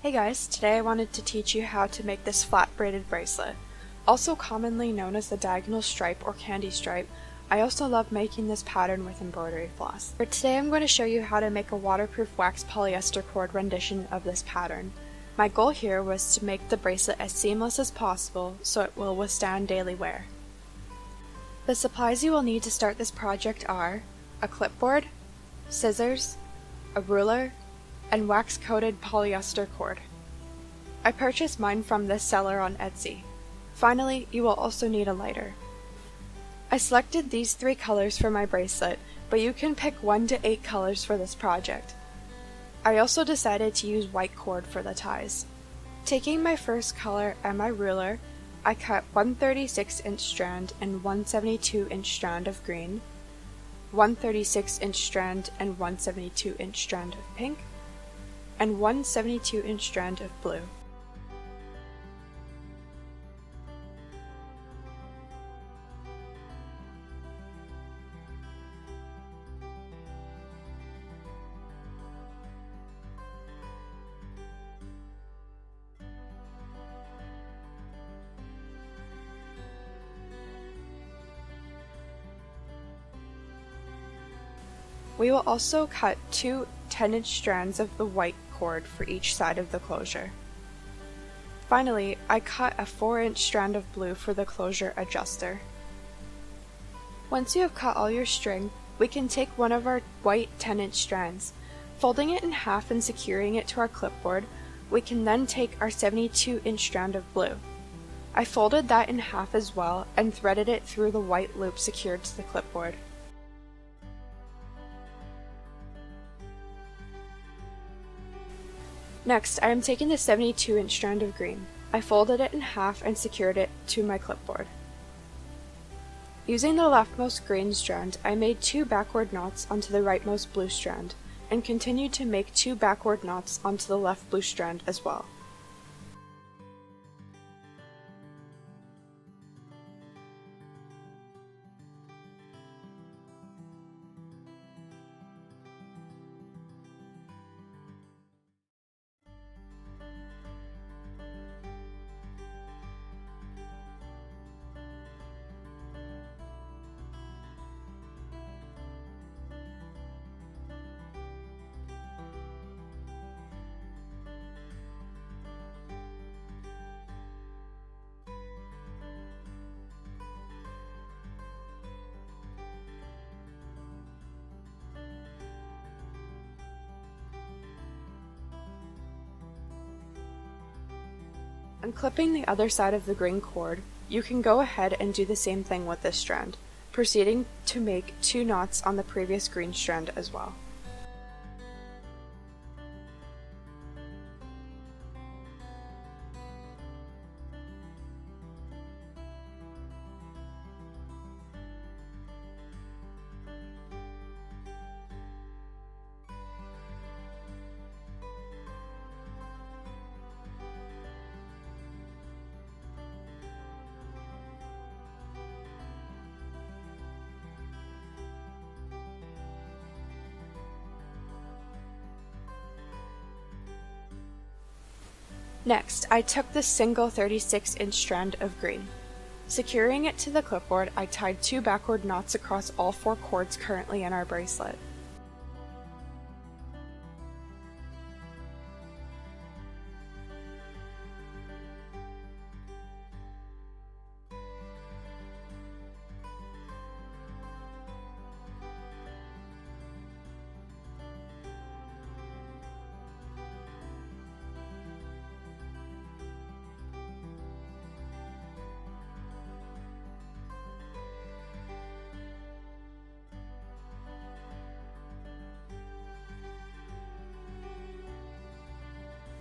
Hey guys, today I wanted to teach you how to make this flat braided bracelet. Also commonly known as the diagonal stripe or candy stripe, I also love making this pattern with embroidery floss. For today I'm going to show you how to make a waterproof wax polyester cord rendition of this pattern. My goal here was to make the bracelet as seamless as possible so it will withstand daily wear. The supplies you will need to start this project are a clipboard, scissors, a ruler, and wax-coated polyester cord. I purchased mine from this seller on Etsy. Finally, you will also need a lighter. I selected these 3 colors for my bracelet, but you can pick 1 to 8 colors for this project. I also decided to use white cord for the ties. Taking my first color and my ruler, I cut 1 36-inch strand and 1 72-inch strand of green, 1 36-inch strand and 1 72-inch strand of pink, and 1 72-inch strand of blue. We will also cut 2 10-inch strands of the white cord for each side of the closure. Finally, I cut a 4-inch strand of blue for the closure adjuster. Once you have cut all your string, we can take one of our white 10-inch strands. Folding it in half and securing it to our clipboard, we can then take our 72-inch strand of blue. I folded that in half as well and threaded it through the white loop secured to the clipboard. Next, I am taking the 72-inch strand of green. I folded it in half and secured it to my clipboard. Using the leftmost green strand, I made 2 backward knots onto the rightmost blue strand, and continued to make 2 backward knots onto the left blue strand as well. Unclipping the other side of the green cord, you can go ahead and do the same thing with this strand, proceeding to make 2 knots on the previous green strand as well. Next, I took the single 36-inch strand of green. Securing it to the clipboard, I tied 2 backward knots across all 4 cords currently in our bracelet.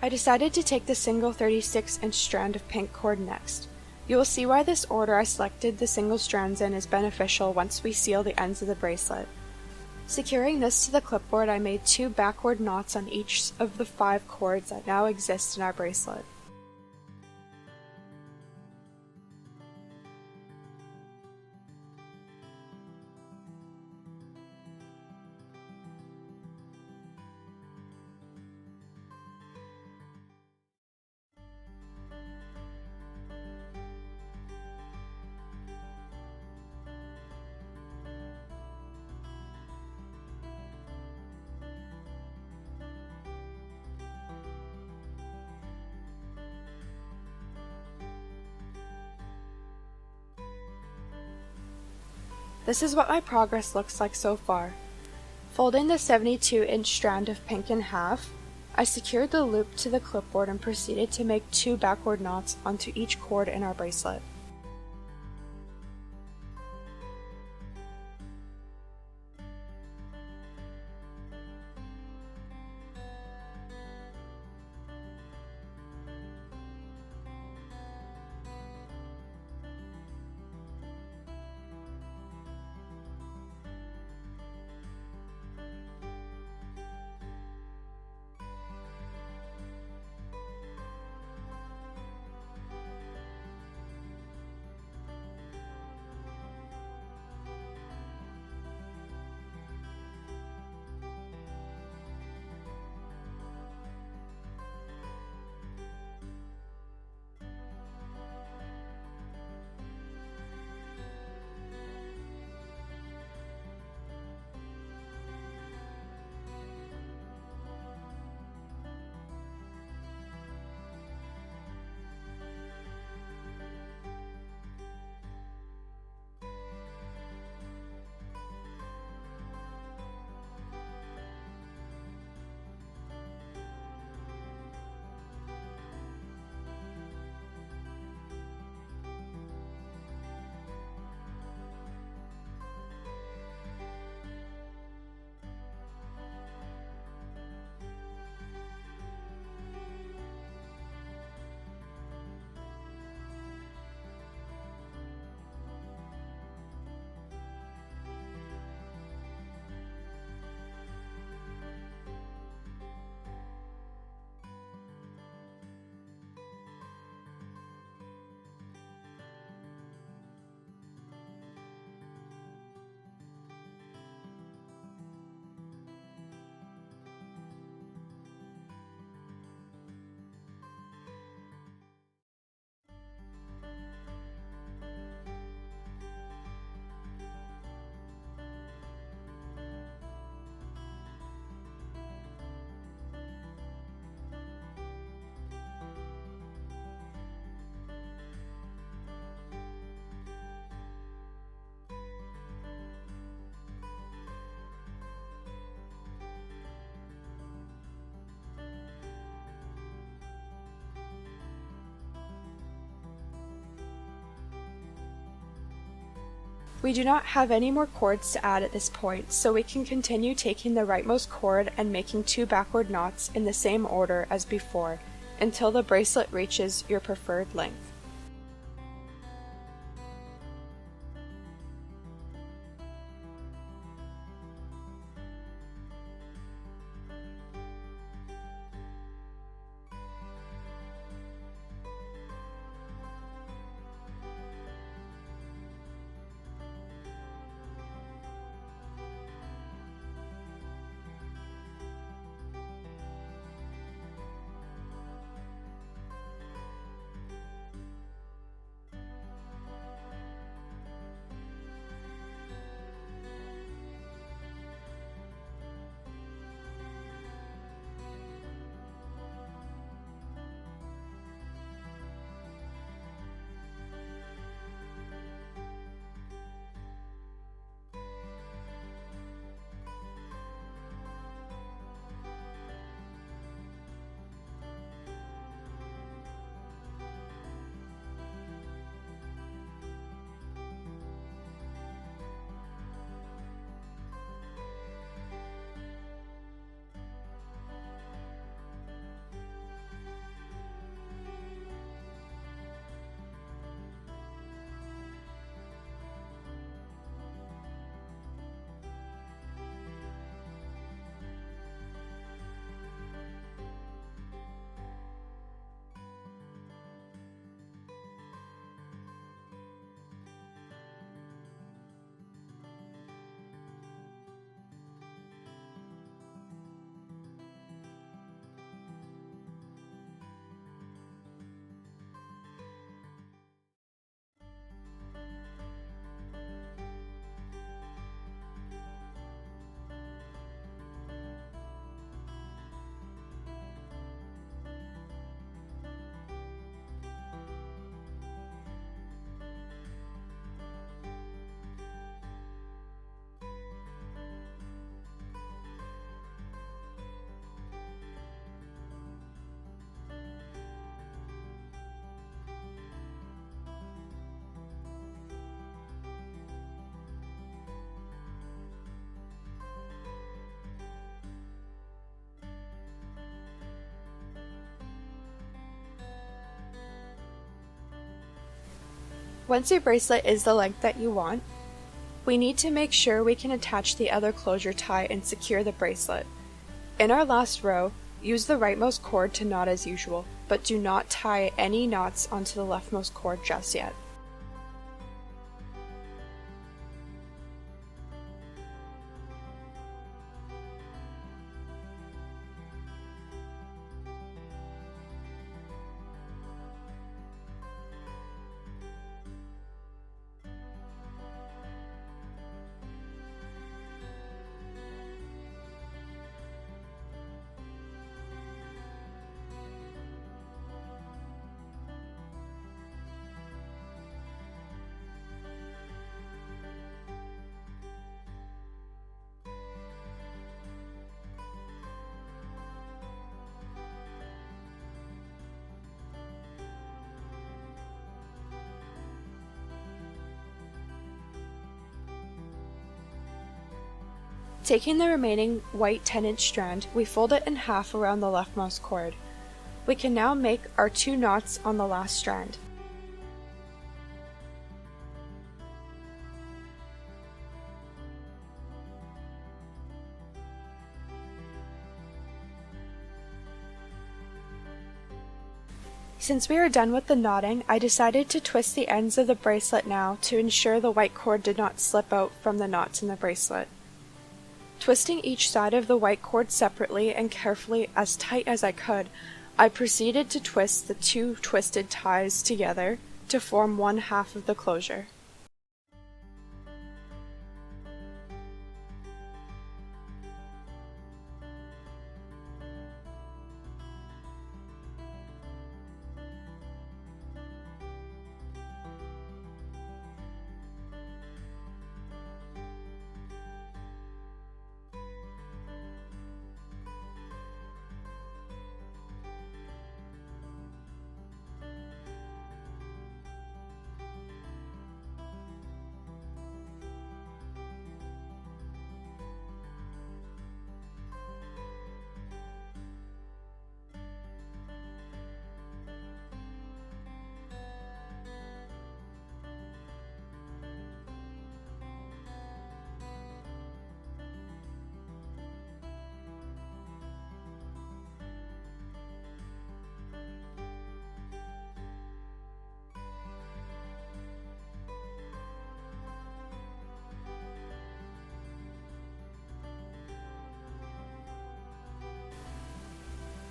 I decided to take the single 36-inch strand of pink cord next. You will see why this order I selected the single strands in is beneficial once we seal the ends of the bracelet. Securing this to the clipboard, I made 2 backward knots on each of the 5 cords that now exist in our bracelet. This is what my progress looks like so far. Folding the 72-inch strand of pink in half, I secured the loop to the clipboard and proceeded to make 2 backward knots onto each cord in our bracelet. We do not have any more cords to add at this point, so we can continue taking the rightmost cord and making 2 backward knots in the same order as before, until the bracelet reaches your preferred length. Once your bracelet is the length that you want, we need to make sure we can attach the other closure tie and secure the bracelet. In our last row, use the rightmost cord to knot as usual, but do not tie any knots onto the leftmost cord just yet. Taking the remaining white 10-inch strand, we fold it in half around the leftmost cord. We can now make our 2 knots on the last strand. Since we are done with the knotting, I decided to twist the ends of the bracelet now to ensure the white cord did not slip out from the knots in the bracelet. Twisting each side of the white cord separately and carefully as tight as I could, I proceeded to twist the 2 twisted ties together to form one half of the closure.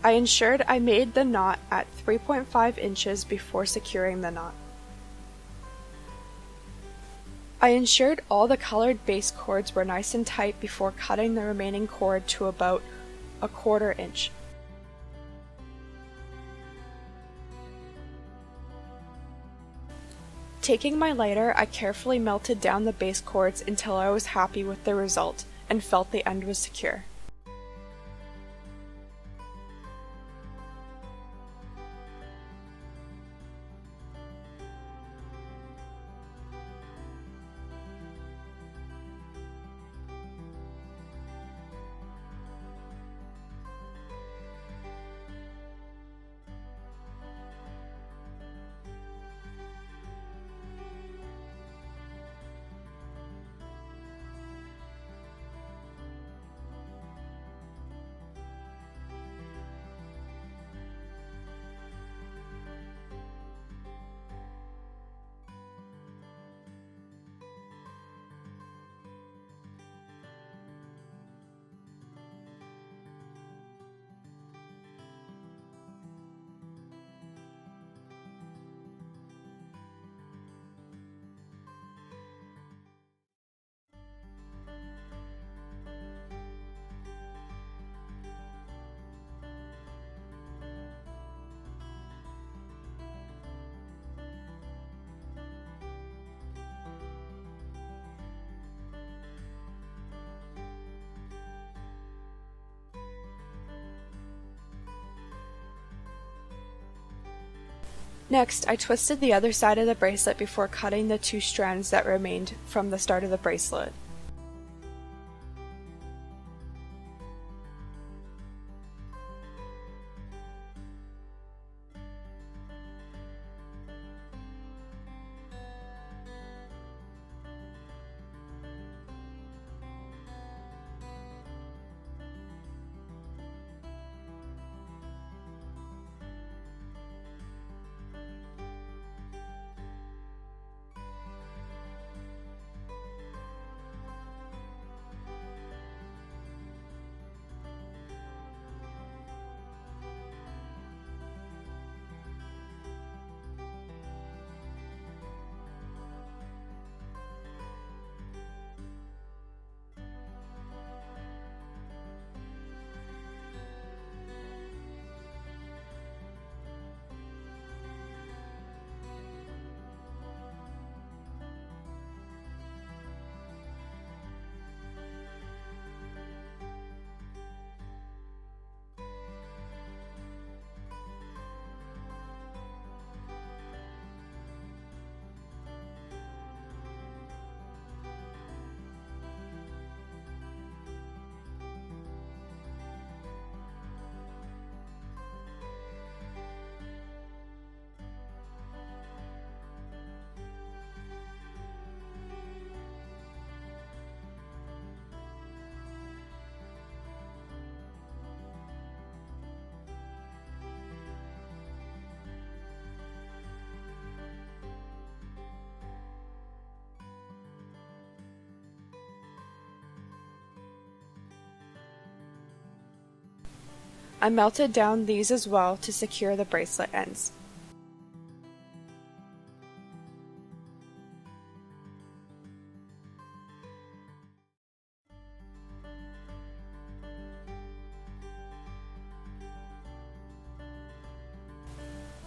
I ensured I made the knot at 3.5 inches before securing the knot. I ensured all the colored base cords were nice and tight before cutting the remaining cord to about 1/4 inch. Taking my lighter, I carefully melted down the base cords until I was happy with the result and felt the end was secure. Next, I twisted the other side of the bracelet before cutting the 2 strands that remained from the start of the bracelet. I melted down these as well to secure the bracelet ends.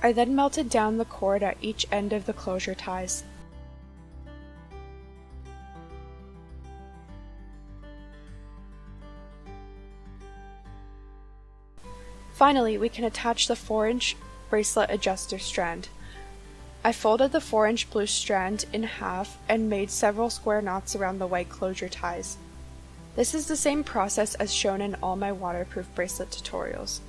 I then melted down the cord at each end of the closure ties. Finally, we can attach the 4-inch bracelet adjuster strand. I folded the 4-inch blue strand in half and made several square knots around the white closure ties. This is the same process as shown in all my waterproof bracelet tutorials.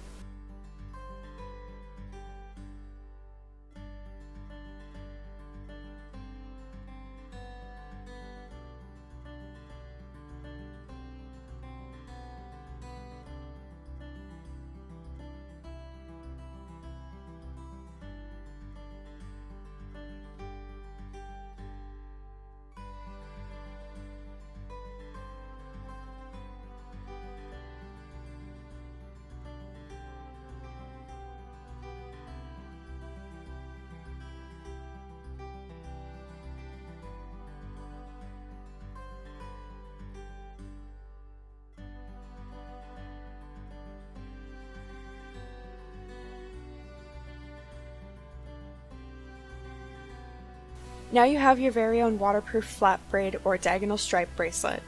Now you have your very own waterproof flat braid or diagonal stripe bracelet.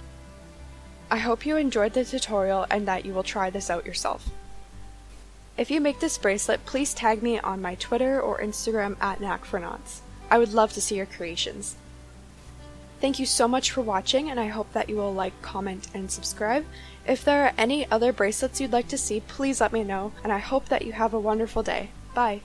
I hope you enjoyed the tutorial and that you will try this out yourself. If you make this bracelet, please tag me on my Twitter or Instagram at @knackforknots. I would love to see your creations. Thank you so much for watching, and I hope that you will like, comment, and subscribe. If there are any other bracelets you'd like to see, please let me know, and I hope that you have a wonderful day. Bye!